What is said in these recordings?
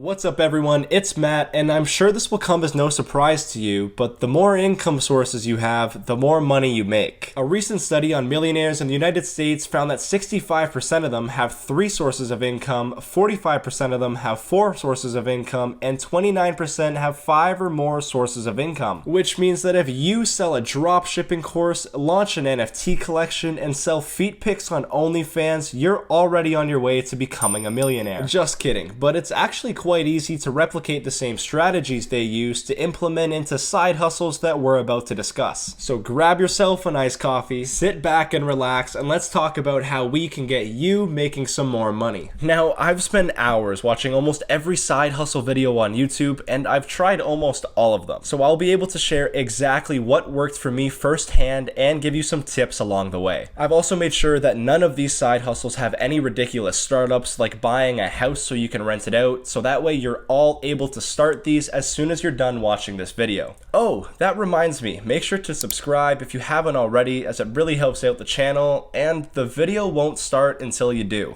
What's up everyone, it's Matt, and I'm sure this will come as no surprise to you, but the more income sources you have, the more money you make. A recent study on millionaires in the United States found that 65% of them have 3 sources of income, 45% of them have 4 sources of income, and 29% have 5 or more sources of income. Which means that if you sell a drop shipping course, launch an NFT collection, and sell feet pics on OnlyFans, you're already on your way to becoming a millionaire. Just kidding, but it's actually quite easy to replicate the same strategies they use to implement into side hustles that we're about to discuss. So grab yourself a nice coffee, sit back and relax, and let's talk about how we can get you making some more money. Now, I've spent hours watching almost every side hustle video on YouTube, and I've tried almost all of them. So I'll be able to share exactly what worked for me firsthand and give you some tips along the way. I've also made sure that none of these side hustles have any ridiculous startups like buying a house so you can rent it out, so that way you're all able to start these as soon as you're done watching this video. Oh, that reminds me, make sure to subscribe if you haven't already, as it really helps out the channel, and the video won't start until you do.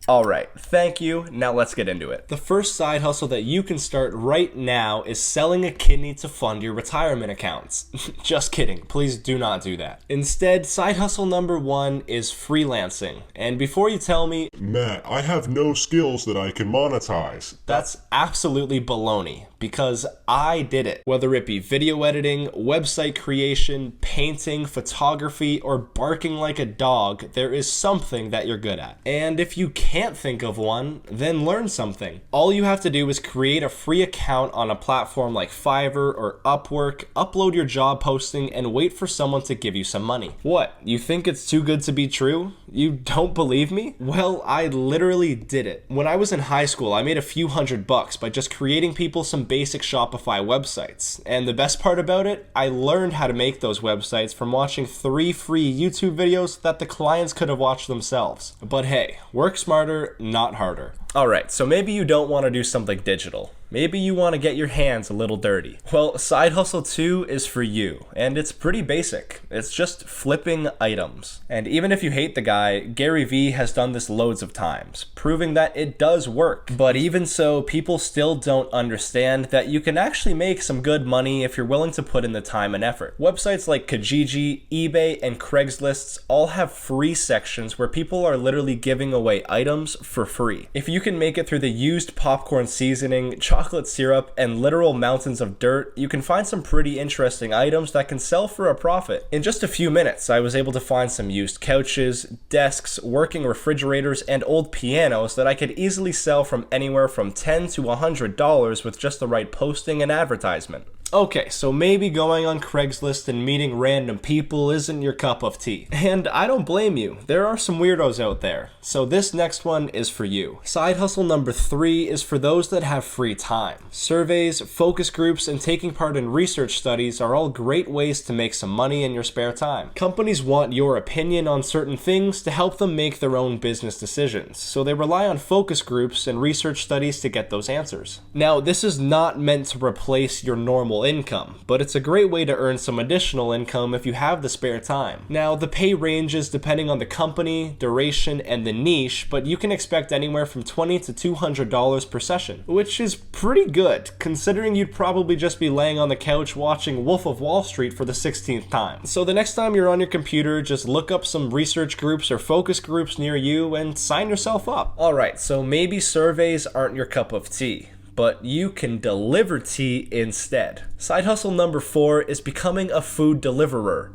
Alright, thank you. Now let's get into it. The first side hustle that you can start right now is selling a kidney to fund your retirement accounts. Just kidding, please do not do that. Instead, side hustle number 1 is freelancing. And before you tell me, Matt, I have no skills that I can monetize. That's absolutely baloney, because I did it. Whether it be video editing, website creation, painting, photography, or barking like a dog, there is something that you're good at. And if you can't think of one, then learn something. All you have to do is create a free account on a platform like Fiverr or Upwork, upload your job posting, and wait for someone to give you some money. What, you think it's too good to be true? You don't believe me? Well, I literally did it. When I was in high school, I made a few $100 by just creating people some basic Shopify websites. And the best part about it, I learned how to make those websites from watching 3 free YouTube videos that the clients could have watched themselves. But hey, work smarter, not harder. Alright, so maybe you don't want to do something digital. Maybe you want to get your hands a little dirty. Well, side hustle 2 is for you, and it's pretty basic. It's just flipping items. And even if you hate the guy, Gary Vee has done this loads of times, proving that it does work. But even so, people still don't understand that you can actually make some good money if you're willing to put in the time and effort. Websites like Kijiji, eBay, and Craigslist all have free sections where people are literally giving away items for free. If you can make it through the used popcorn seasoning, chocolate syrup, and literal mountains of dirt, you can find some pretty interesting items that can sell for a profit. In just a few minutes, I was able to find some used couches, desks, working refrigerators, and old pianos that I could easily sell from anywhere from $10 to $100 with just the right posting and advertisement. Okay, so maybe going on Craigslist and meeting random people isn't your cup of tea. And I don't blame you, there are some weirdos out there. So this next one is for you. Side hustle number 3 is for those that have free time. Surveys, focus groups, and taking part in research studies are all great ways to make some money in your spare time. Companies want your opinion on certain things to help them make their own business decisions, so they rely on focus groups and research studies to get those answers. Now, this is not meant to replace your normal income, but it's a great way to earn some additional income if you have the spare time. Now, the pay ranges depending on the company, duration, and the niche, but you can expect anywhere from $20 to $200 per session, which is pretty good, considering you'd probably just be laying on the couch watching Wolf of Wall Street for the 16th time. So the next time you're on your computer, just look up some research groups or focus groups near you and sign yourself up. Alright, so maybe surveys aren't your cup of tea, but you can deliver tea instead. Side hustle number 4 is becoming a food deliverer.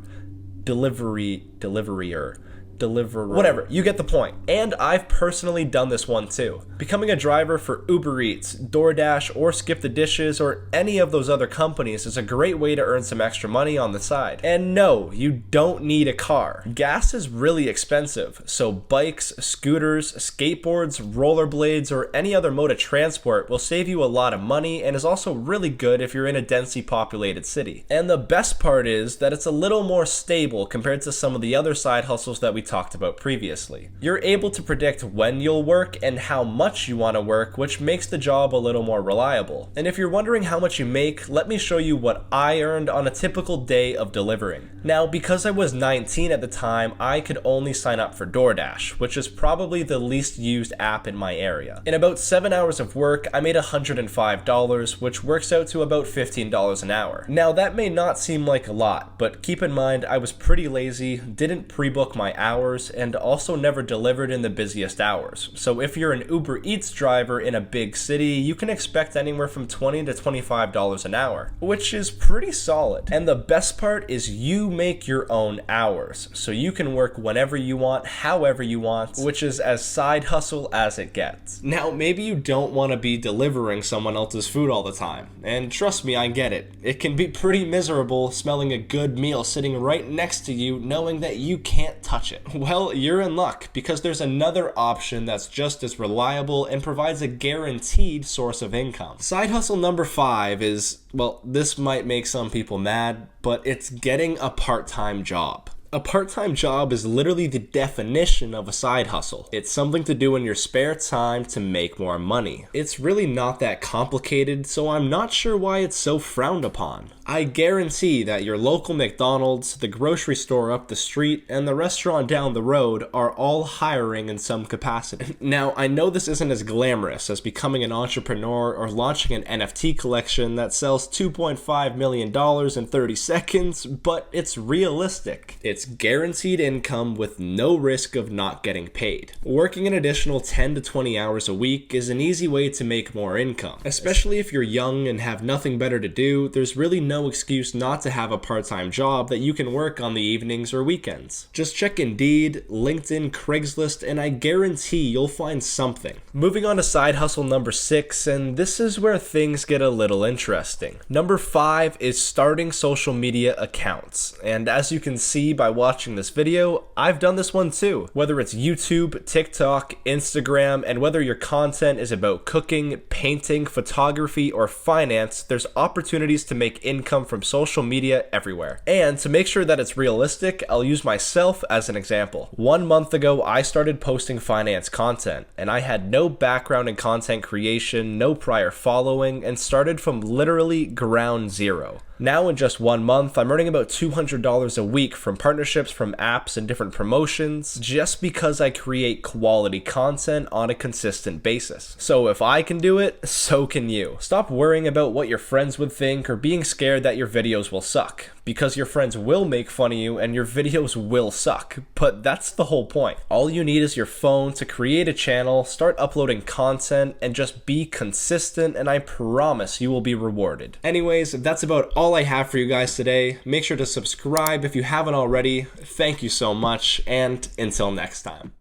Whatever, you get the point. And I've personally done this one too. Becoming a driver for Uber Eats, DoorDash, or Skip the Dishes, or any of those other companies is a great way to earn some extra money on the side. And no, you don't need a car. Gas is really expensive, so bikes, scooters, skateboards, rollerblades, or any other mode of transport will save you a lot of money and is also really good if you're in a densely populated city. And the best part is that it's a little more stable compared to some of the other side hustles that we talked about previously. You're able to predict when you'll work and how much you want to work, which makes the job a little more reliable. And if you're wondering how much you make, let me show you what I earned on a typical day of delivering. Now, because I was 19 at the time, I could only sign up for DoorDash, which is probably the least used app in my area. In about 7 hours of work, I made $105, which works out to about $15 an hour. Now, that may not seem like a lot, but keep in mind I was pretty lazy, didn't pre-book my hours, and also never delivered in the busiest hours. So if you're an Uber Eats driver in a big city, you can expect anywhere from $20 to $25 an hour, which is pretty solid. And the best part is you make your own hours, so you can work whenever you want, however you want, which is as side hustle as it gets. Now, maybe you don't want to be delivering someone else's food all the time, and trust me, I get it. It can be pretty miserable smelling a good meal sitting right next to you knowing that you can't touch it. Well, you're in luck, because there's another option that's just as reliable and provides a guaranteed source of income. Side hustle number 5 is, well, this might make some people mad, but it's getting a part-time job. A part-time job is literally the definition of a side hustle. It's something to do in your spare time to make more money. It's really not that complicated, so I'm not sure why it's so frowned upon. I guarantee that your local McDonald's, the grocery store up the street, and the restaurant down the road are all hiring in some capacity. Now, I know this isn't as glamorous as becoming an entrepreneur or launching an NFT collection that sells $2.5 million in 30 seconds, but it's realistic. It's guaranteed income with no risk of not getting paid. Working an additional 10 to 20 hours a week is an easy way to make more income. Especially if you're young and have nothing better to do, there's really no excuse not to have a part-time job that you can work on the evenings or weekends. Just check Indeed, LinkedIn, Craigslist, and I guarantee you'll find something. Moving on to side hustle number 6, and this is where things get a little interesting. Number 5 is starting social media accounts. And as you can see by watching this video, I've done this one too. Whether it's YouTube, TikTok, Instagram, and whether your content is about cooking, painting, photography, or finance, there's opportunities to make income from social media everywhere. And to make sure that it's realistic, I'll use myself as an example. 1 month ago, I started posting finance content, and I had no background in content creation, no prior following, and started from literally ground zero. Now in just 1 month, I'm earning about $200 a week from partnerships from apps and different promotions just because I create quality content on a consistent basis. So if I can do it, so can you. Stop worrying about what your friends would think or being scared that your videos will suck, because your friends will make fun of you and your videos will suck, but that's the whole point. All you need is your phone to create a channel, start uploading content, and just be consistent, and I promise you will be rewarded. Anyways, that's about all I have for you guys today. Make sure to subscribe if you haven't already. Thank you so much, and until next time.